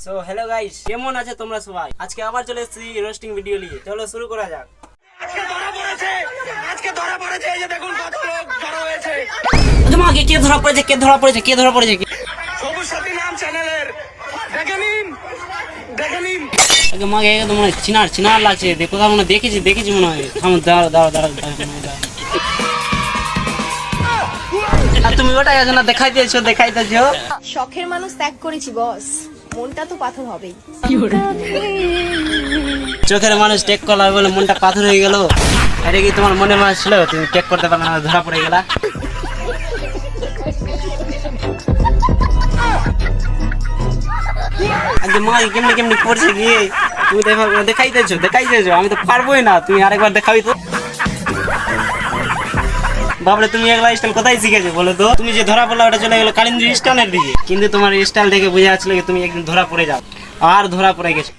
So hello guys, কেমন আছে তোমরা সবাই? আজকে আবার চলে এসেছি রোস্টিং ভিডিও নিয়ে। চলো শুরু করা যাক। তোমাকে কে ধরা পড়েছে? সবুজ সাথী নাম চ্যানেলের দেখে নিন। মাকে একদম মনে হয় চিনার লাগছে, কোথাও মনে দেখেছি মনে হয়। দাঁড়া। আর তুমি ওটাই আছো না, দেখাই দিয়েছো। শখের মানুষ ত্যাগ করেছি বস, মনটা তো পাথর হবেই। চোখের মানুষ টেক করলা বলে মনটা পাথর হয়ে গেল। এটা কি তোমার মনে মানুষ ছিল? তুমি টেক করতে পারলে না, ধরা পড়ে গেলা। মা কেমনি পড়ছে গিয়ে তুমি দেখাই দিয়েছো। আমি তো পারবোই না, তুমি আরেকবার দেখাবি তো। বাবলে তুমি একলা স্টাইল কোথায় শিখেছো বলো তো? তুমি যে ধরা পড়লা ওটা চলে গেলো কালিন্দ্র স্টাইলের দিকে, কিন্তু তোমার স্টাইল দেখে বোঝা যাচ্ছিল তুমি একদিন ধরা পড়ে যাও, আর ধরা পড়ে গেছো।